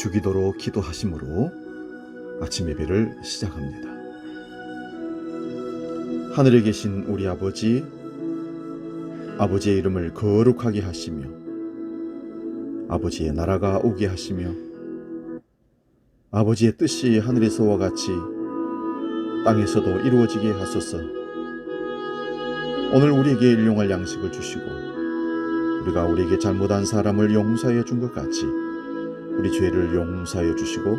주기도로 기도하심으로 아침 예배를 시작합니다. 하늘에 계신 우리 아버지, 아버지의 이름을 거룩하게 하시며 아버지의 나라가 오게 하시며 아버지의 뜻이 하늘에서와 같이 땅에서도 이루어지게 하소서. 오늘 우리에게 일용할 양식을 주시고 우리가 우리에게 잘못한 사람을 용서하여 준 것 같이 우리 죄를 용서하여 주시고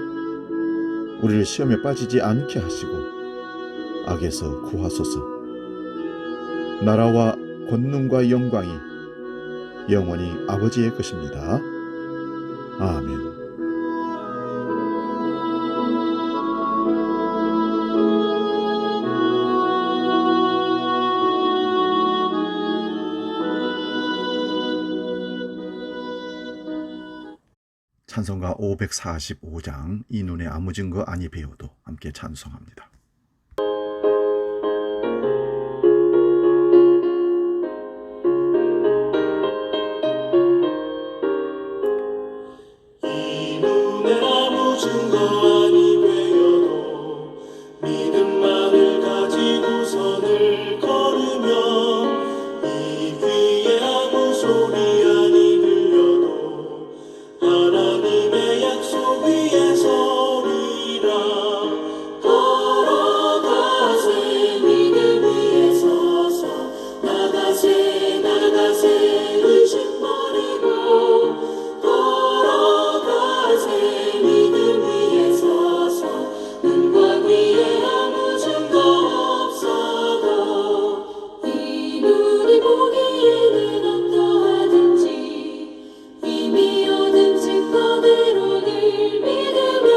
우리를 시험에 빠지지 않게 하시고 악에서 구하소서. 나라와 권능과 영광이 영원히 아버지의 것입니다. 아멘. 찬송가 545장 이 눈에 아무 증거 아니 배워도 함께 찬송합니다. 이 눈에 아무 증거 아니 배워도 믿음만을 가지고 선을 걸으면 이 귀에 아무 소리 아니 들려도 하나님의 약속 위에 서리라. 걸어가세 믿음 위에 서서 나가세 나가세 의심 버리고 걸어가세 믿음 위에 서서 눈과 귀에 아무 증거 없어도 이 눈이 보기에는 어떠하든지 이미 얻은 증거대로 늘 믿으면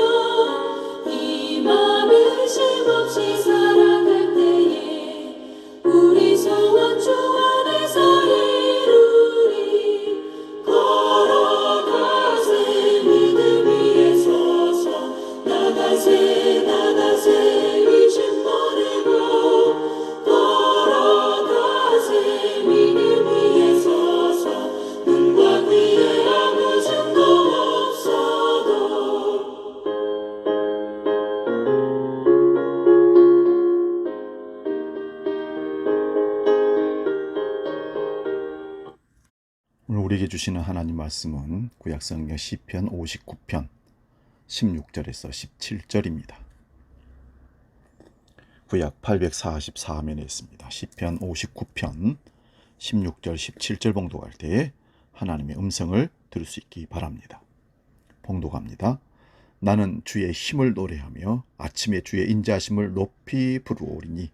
이 맘 의심 없이 살아갈 때에 우리 소원 주 안에서 이루리. 걸어가세 믿음 위에 서서 나가세 나가세 의심 버리고 걸어가세 믿음 위에 서서 눈과 귀에 아무 증거 없어도. 오늘 우리에게 주시는 하나님 말씀은 구약성경 시편 59편 16절에서 17절입니다. 구약 844면에 있습니다. 시편 59편 16절 17절 봉독할 때 하나님의 음성을 들을 수 있기 바랍니다. 봉독합니다. 나는 주의 힘을 노래하며 아침에 주의 인자하심을 높이 부르오리니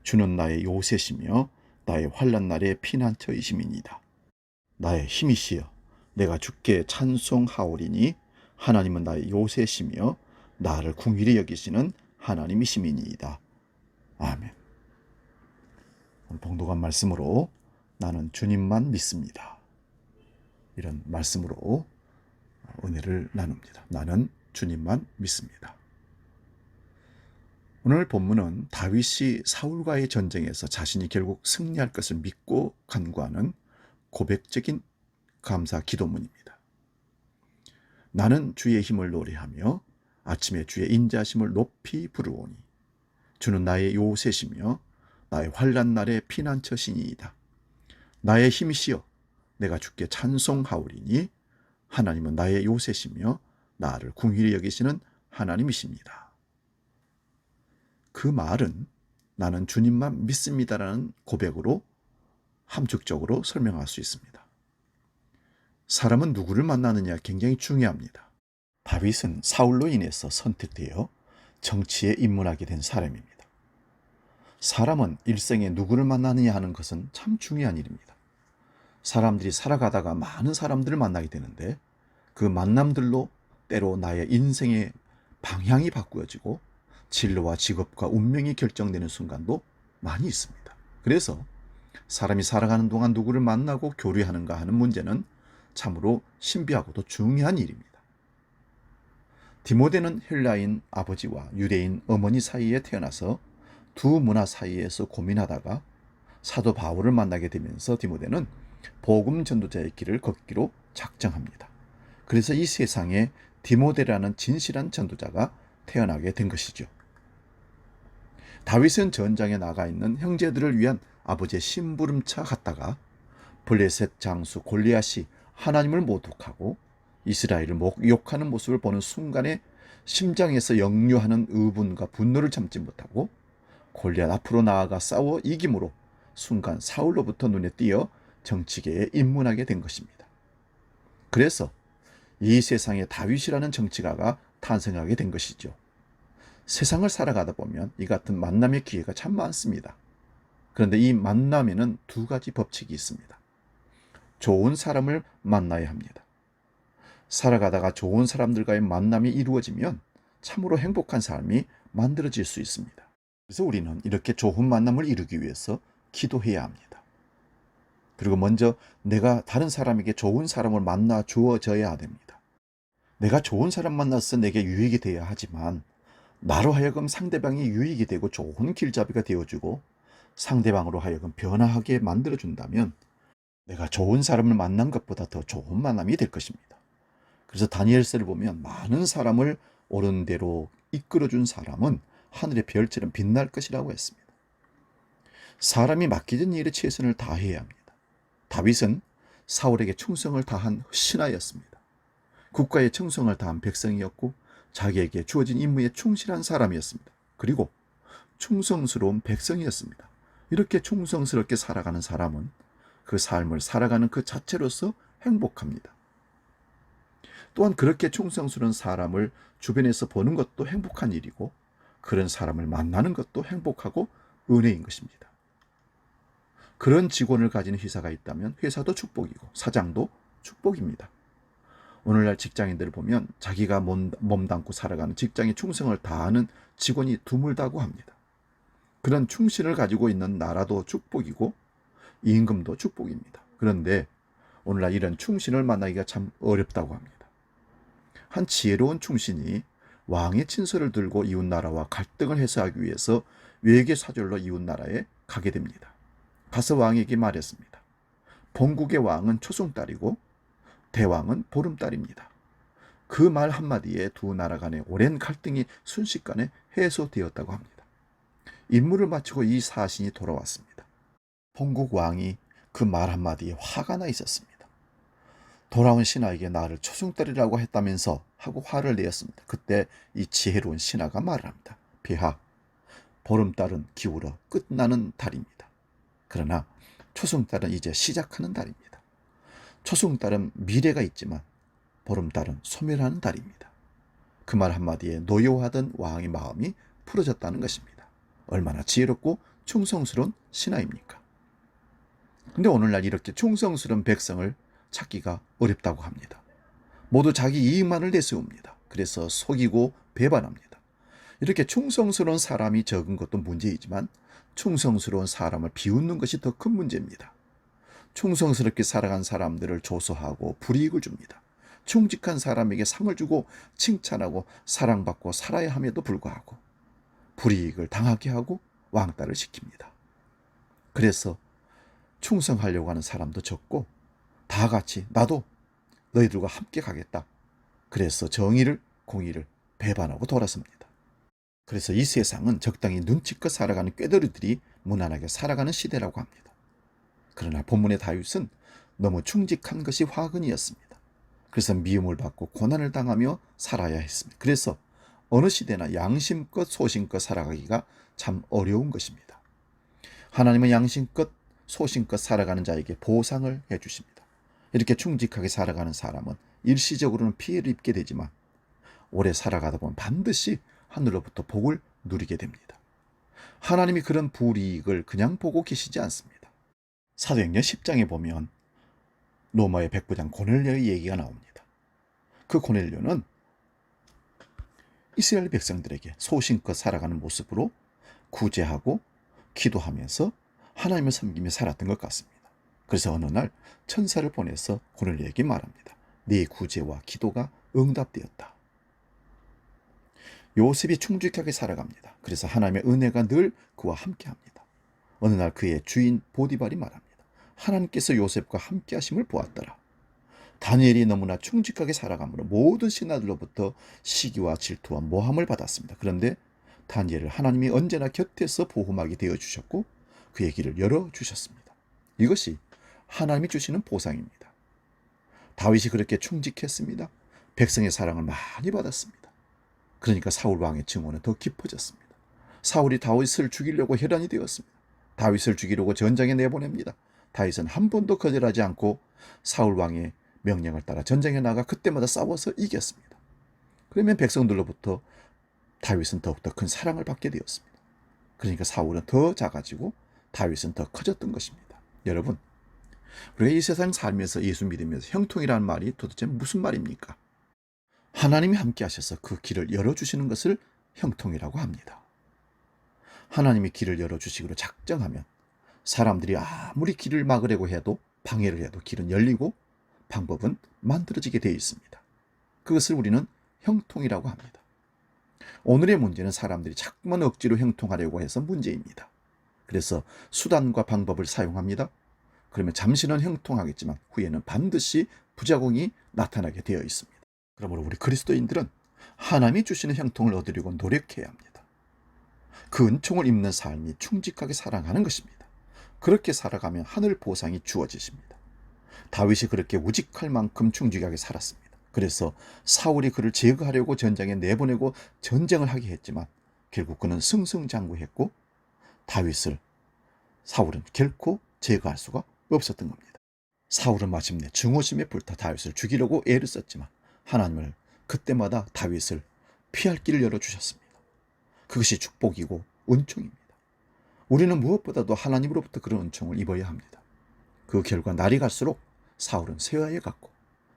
주는 나의 요새시며 나의 환난 날의 피난처이심이니이다. 나의 힘이시여 내가 주께 찬송하오리니 하나님은 나의 요새시며 나를 긍휼히 여기시는 하나님이심이니이다. 아멘. 오늘 봉독한 말씀으로 나는 주님만 믿습니다. 이런 말씀으로 은혜를 나눕니다. 나는 주님만 믿습니다. 오늘 본문은 다윗이 사울과의 전쟁에서 자신이 결국 승리할 것을 믿고 간구하는 고백적인 감사 기도문입니다. 나는 주의 힘을 노래하며 아침에 주의 인자하심을 높이 부르오니 주는 나의 요새시며 나의 환난 날의 피난처시니이다. 나의 힘이시여 내가 주께 찬송하오리니 하나님은 나의 요새시며 나를 긍휼히 여기시는 하나님이십니다. 그 말은 나는 주님만 믿습니다라는 고백으로 함축적으로 설명할 수 있습니다. 사람은 누구를 만나느냐 굉장히 중요합니다. 다윗은 사울로 인해서 선택되어 정치에 입문하게 된 사람입니다. 사람은 일생에 누구를 만나느냐 하는 것은 참 중요한 일입니다. 사람들이 살아가다가 많은 사람들을 만나게 되는데 그 만남들로 때로 나의 인생의 방향이 바꾸어지고 진로와 직업과 운명이 결정되는 순간도 많이 있습니다. 그래서 사람이 살아가는 동안 누구를 만나고 교류하는가 하는 문제는 참으로 신비하고도 중요한 일입니다. 디모데는 헬라인 아버지와 유대인 어머니 사이에 태어나서 두 문화 사이에서 고민하다가 사도 바울을 만나게 되면서 디모데는 복음 전도자의 길을 걷기로 작정합니다. 그래서 이 세상에 디모데라는 진실한 전도자가 태어나게 된 것이죠. 다윗은 전장에 나가 있는 형제들을 위한 아버지의 심부름차 같다가 블레셋 장수 골리앗이 하나님을 모독하고 이스라엘을 욕하는 모습을 보는 순간에 심장에서 역류하는 의분과 분노를 참지 못하고 골리앗 앞으로 나아가 싸워 이김으로 순간 사울로부터 눈에 띄어 정치계에 입문하게 된 것입니다. 그래서 이 세상에 다윗이라는 정치가가 탄생하게 된 것이죠. 세상을 살아가다 보면 이 같은 만남의 기회가 참 많습니다. 그런데 이 만남에는 두 가지 법칙이 있습니다. 좋은 사람을 만나야 합니다. 살아가다가 좋은 사람들과의 만남이 이루어지면 참으로 행복한 삶이 만들어질 수 있습니다. 그래서 우리는 이렇게 좋은 만남을 이루기 위해서 기도해야 합니다. 그리고 먼저 내가 다른 사람에게 좋은 사람을 만나 주어져야 됩니다. 내가 좋은 사람 만나서 내게 유익이 돼야 하지만 나로 하여금 상대방이 유익이 되고 좋은 길잡이가 되어주고 상대방으로 하여금 변화하게 만들어준다면 내가 좋은 사람을 만난 것보다 더 좋은 만남이 될 것입니다. 그래서 다니엘서를 보면 많은 사람을 옳은 대로 이끌어준 사람은 하늘의 별처럼 빛날 것이라고 했습니다. 사람이 맡겨진 일에 최선을 다해야 합니다. 다윗은 사울에게 충성을 다한 신하였습니다. 국가에 충성을 다한 백성이었고 자기에게 주어진 임무에 충실한 사람이었습니다. 그리고 충성스러운 백성이었습니다. 이렇게 충성스럽게 살아가는 사람은 그 삶을 살아가는 그 자체로서 행복합니다. 또한 그렇게 충성스러운 사람을 주변에서 보는 것도 행복한 일이고 그런 사람을 만나는 것도 행복하고 은혜인 것입니다. 그런 직원을 가진 회사가 있다면 회사도 축복이고 사장도 축복입니다. 오늘날 직장인들을 보면 자기가 몸담고 살아가는 직장에 충성을 다하는 직원이 드물다고 합니다. 그런 충신을 가지고 있는 나라도 축복이고 임금도 축복입니다. 그런데 오늘날 이런 충신을 만나기가 참 어렵다고 합니다. 한 지혜로운 충신이 왕의 친서를 들고 이웃나라와 갈등을 해소하기 위해서 외계 사절로 이웃나라에 가게 됩니다. 가서 왕에게 말했습니다. 본국의 왕은 초승달이고 대왕은 보름달입니다. 그 말 한마디에 두 나라 간의 오랜 갈등이 순식간에 해소되었다고 합니다. 임무를 마치고 이 사신이 돌아왔습니다. 본국 왕이 그 말 한마디에 화가 나 있었습니다. 돌아온 신하에게 나를 초승달이라고 했다면서 하고 화를 내었습니다. 그때 이 지혜로운 신하가 말을 합니다. 폐하, 보름달은 기울어 끝나는 달입니다. 그러나 초승달은 이제 시작하는 달입니다. 초승달은 미래가 있지만 보름달은 소멸하는 달입니다. 그 말 한마디에 노여워하던 왕의 마음이 풀어졌다는 것입니다. 얼마나 지혜롭고 충성스러운 신하입니까? 근데 오늘날 이렇게 충성스러운 백성을 찾기가 어렵다고 합니다. 모두 자기 이익만을 내세웁니다. 그래서 속이고 배반합니다. 이렇게 충성스러운 사람이 적은 것도 문제이지만 충성스러운 사람을 비웃는 것이 더 큰 문제입니다. 충성스럽게 살아간 사람들을 조소하고 불이익을 줍니다. 충직한 사람에게 상을 주고 칭찬하고 사랑받고 살아야 함에도 불구하고 불이익을 당하게 하고 왕따를 시킵니다. 그래서 충성하려고 하는 사람도 적고 다 같이 나도 너희들과 함께 가겠다. 그래서 정의를 공의를 배반하고 돌아섭니다. 그래서 이 세상은 적당히 눈치껏 살아가는 꾀더리들이 무난하게 살아가는 시대라고 합니다. 그러나 본문의 다윗은 너무 충직한 것이 화근이었습니다. 그래서 미움을 받고 고난을 당하며 살아야 했습니다. 그래서 어느 시대나 양심껏 소신껏 살아가기가 참 어려운 것입니다. 하나님은 양심껏 소신껏 살아가는 자에게 보상을 해주십니다. 이렇게 충직하게 살아가는 사람은 일시적으로는 피해를 입게 되지만 오래 살아가다 보면 반드시 하늘로부터 복을 누리게 됩니다. 하나님이 그런 불이익을 그냥 보고 계시지 않습니다. 사도행전 10장에 보면 로마의 백부장 고넬료의 얘기가 나옵니다. 그 고넬료는 이스라엘 백성들에게 소신껏 살아가는 모습으로 구제하고 기도하면서 하나님을 섬기며 살았던 것 같습니다. 그래서 어느 날 천사를 보내서 고넬료에게 말합니다. 네 구제와 기도가 응답되었다. 요셉이 충직하게 살아갑니다. 그래서 하나님의 은혜가 늘 그와 함께합니다. 어느 날 그의 주인 보디발이 말합니다. 하나님께서 요셉과 함께 하심을 보았더라. 다니엘이 너무나 충직하게 살아가므로 모든 신하들로부터 시기와 질투와 모함을 받았습니다. 그런데 다니엘을 하나님이 언제나 곁에서 보호막이 되어주셨고 그의 길을 열어주셨습니다. 이것이 하나님이 주시는 보상입니다. 다윗이 그렇게 충직했습니다. 백성의 사랑을 많이 받았습니다. 그러니까 사울 왕의 증오는 더 깊어졌습니다. 사울이 다윗을 죽이려고 혈안이 되었습니다. 다윗을 죽이려고 전장에 내보냅니다. 다윗은 한 번도 거절하지 않고 사울 왕의 명령을 따라 전장에 나가 그때마다 싸워서 이겼습니다. 그러면 백성들로부터 다윗은 더욱더 큰 사랑을 받게 되었습니다. 그러니까 사울은 더 작아지고 다윗은 더 커졌던 것입니다. 여러분, 우리가 이 세상 살면서 예수 믿으면서 형통이라는 말이 도대체 무슨 말입니까? 하나님이 함께 하셔서 그 길을 열어주시는 것을 형통이라고 합니다. 하나님이 길을 열어주시기로 작정하면 사람들이 아무리 길을 막으려고 해도 방해를 해도 길은 열리고 방법은 만들어지게 되어 있습니다. 그것을 우리는 형통이라고 합니다. 오늘의 문제는 사람들이 자꾸만 억지로 형통하려고 해서 문제입니다. 그래서 수단과 방법을 사용합니다. 그러면 잠시는 형통하겠지만 후에는 반드시 부작용이 나타나게 되어 있습니다. 그러므로 우리 그리스도인들은 하나님이 주시는 형통을 얻으려고 노력해야 합니다. 그 은총을 입는 삶이 충직하게 살아가는 것입니다. 그렇게 살아가면 하늘 보상이 주어지십니다. 다윗이 그렇게 우직할 만큼 충직하게 살았습니다. 그래서 사울이 그를 제거하려고 전장에 내보내고 전쟁을 하게 했지만 결국 그는 승승장구했고 사울은 결코 제거할 수가 없었던 겁니다. 사울은 마침내 증오심에 불타 다윗을 죽이려고 애를 썼지만 하나님을 그때마다 다윗을 피할 길을 열어주셨습니다. 그것이 축복이고 은총입니다. 우리는 무엇보다도 하나님으로부터 그런 은총을 입어야 합니다. 그 결과 날이 갈수록 사울은 쇠화해 갔고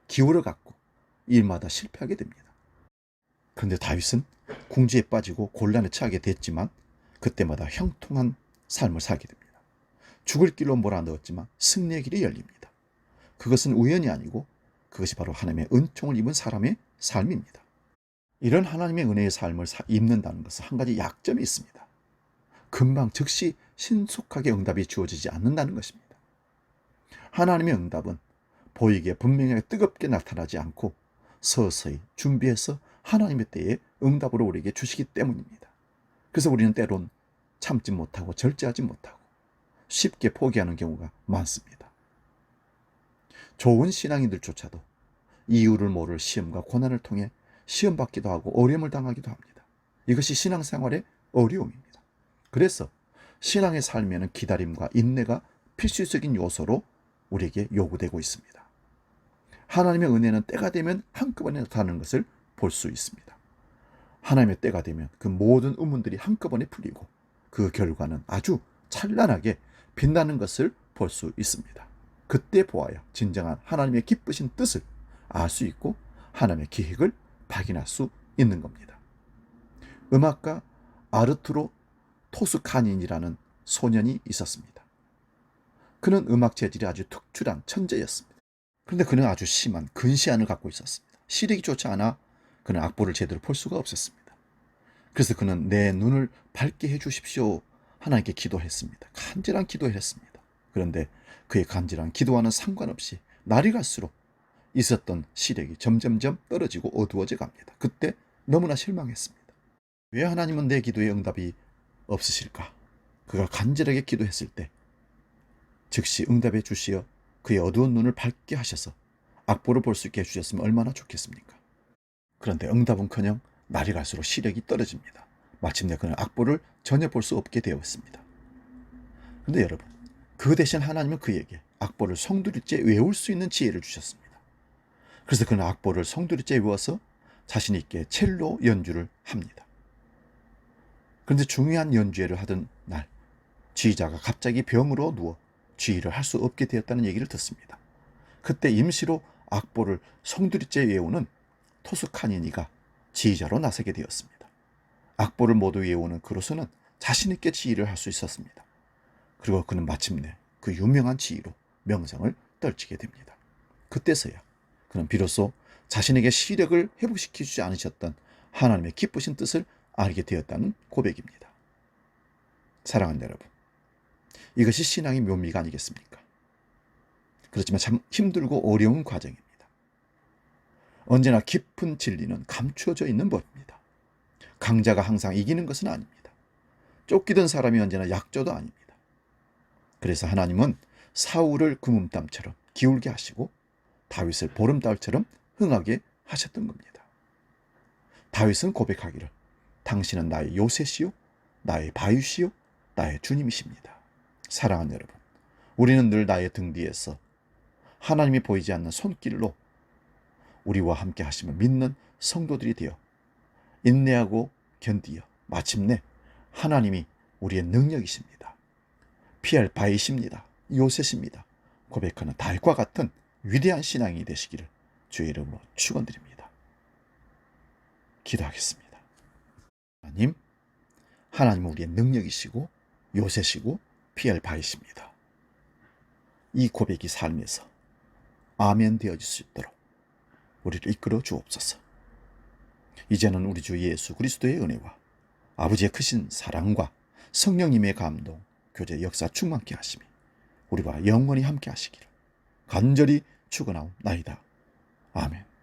기울어 갔고 일마다 실패하게 됩니다. 그런데 다윗은 궁지에 빠지고 곤란에 처하게 됐지만 그때마다 형통한 삶을 살게 됩니다. 죽을 길로 몰아넣었지만 승리의 길이 열립니다. 그것은 우연이 아니고 그것이 바로 하나님의 은총을 입은 사람의 삶입니다. 이런 하나님의 은혜의 삶을 입는다는 것은 한 가지 약점이 있습니다. 금방 즉시 신속하게 응답이 주어지지 않는다는 것입니다. 하나님의 응답은 보이기에 분명하게 뜨겁게 나타나지 않고 서서히 준비해서 하나님의 때에 응답으로 우리에게 주시기 때문입니다. 그래서 우리는 때론 참지 못하고 절제하지 못하고 쉽게 포기하는 경우가 많습니다. 좋은 신앙인들조차도 이유를 모를 시험과 고난을 통해 시험받기도 하고 어려움을 당하기도 합니다. 이것이 신앙생활의 어려움입니다. 그래서 신앙의 삶에는 기다림과 인내가 필수적인 요소로 우리에게 요구되고 있습니다. 하나님의 은혜는 때가 되면 한꺼번에 나타나는 것을 볼 수 있습니다. 하나님의 때가 되면 그 모든 의문들이 한꺼번에 풀리고 그 결과는 아주 찬란하게 빛나는 것을 볼 수 있습니다. 그때 보아야 진정한 하나님의 기쁘신 뜻을 알 수 있고 하나님의 계획을 발견할 수 있는 겁니다. 음악가 아르투로 토스카닌이라는 소년이 있었습니다. 그는 음악 재질이 아주 특출한 천재였습니다. 그런데 그는 아주 심한 근시안을 갖고 있었습니다. 시력이 좋지 않아 그는 악보를 제대로 볼 수가 없었습니다. 그래서 그는 내 눈을 밝게 해주십시오 하나님께 기도했습니다. 간절한 기도를 했습니다. 그런데 그의 간절한 기도와는 상관없이 날이 갈수록 있었던 시력이 점점점 떨어지고 어두워져 갑니다. 그때 너무나 실망했습니다. 왜 하나님은 내 기도에 응답이 없으실까? 그가 간절하게 기도했을 때 즉시 응답해 주시어 그의 어두운 눈을 밝게 하셔서 악보를 볼 수 있게 해주셨으면 얼마나 좋겠습니까? 그런데 응답은커녕 날이 갈수록 시력이 떨어집니다. 마침내 그는 악보를 전혀 볼 수 없게 되었습니다. 그런데 여러분, 그 대신 하나님은 그에게 악보를 송두리째 외울 수 있는 지혜를 주셨습니다. 그래서 그는 악보를 송두리째 외워서 자신 있게 첼로 연주를 합니다. 그런데 중요한 연주회를 하던 날 지휘자가 갑자기 병으로 누워 지휘를 할 수 없게 되었다는 얘기를 듣습니다. 그때 임시로 악보를 송두리째 외우는 토스카니니가 지휘자로 나서게 되었습니다. 악보를 모두 외우는 그로서는 자신 있게 지휘를 할 수 있었습니다. 그리고 그는 마침내 그 유명한 지휘로 명성을 떨치게 됩니다. 그때서야 그는 비로소 자신에게 시력을 회복시키지 않으셨던 하나님의 기쁘신 뜻을 알게 되었다는 고백입니다. 사랑하는 여러분, 이것이 신앙의 묘미가 아니겠습니까? 그렇지만 참 힘들고 어려운 과정입니다. 언제나 깊은 진리는 감추어져 있는 법입니다. 강자가 항상 이기는 것은 아닙니다. 쫓기던 사람이 언제나 약조도 아닙니다. 그래서 하나님은 사울을 구름땀처럼 기울게 하시고 다윗을 보름달처럼 흥하게 하셨던 겁니다. 다윗은 고백하기를 당신은 나의 요새시요 나의 바위시요 나의 주님이십니다. 사랑하는 여러분, 우리는 늘 나의 등 뒤에서 하나님이 보이지 않는 손길로 우리와 함께 하심을 믿는 성도들이 되어 인내하고 견디어 마침내 하나님이 우리의 능력이십니다. 피할 바위십니다. 요새십니다. 고백하는 다윗과 같은 위대한 신앙이 되시기를 주의 이름으로 축원드립니다. 기도하겠습니다. 하나님은 우리의 능력이시고 요새시고 피할 바위십니다. 이 고백이 삶에서 아멘 되어질 수 있도록 우리를 이끌어 주옵소서. 이제는 우리 주 예수 그리스도의 은혜와 아버지의 크신 사랑과 성령님의 감동, 교제 역사 충만케 하심이 우리와 영원히 함께 하시기를 간절히 축원하옵나이다. 아멘.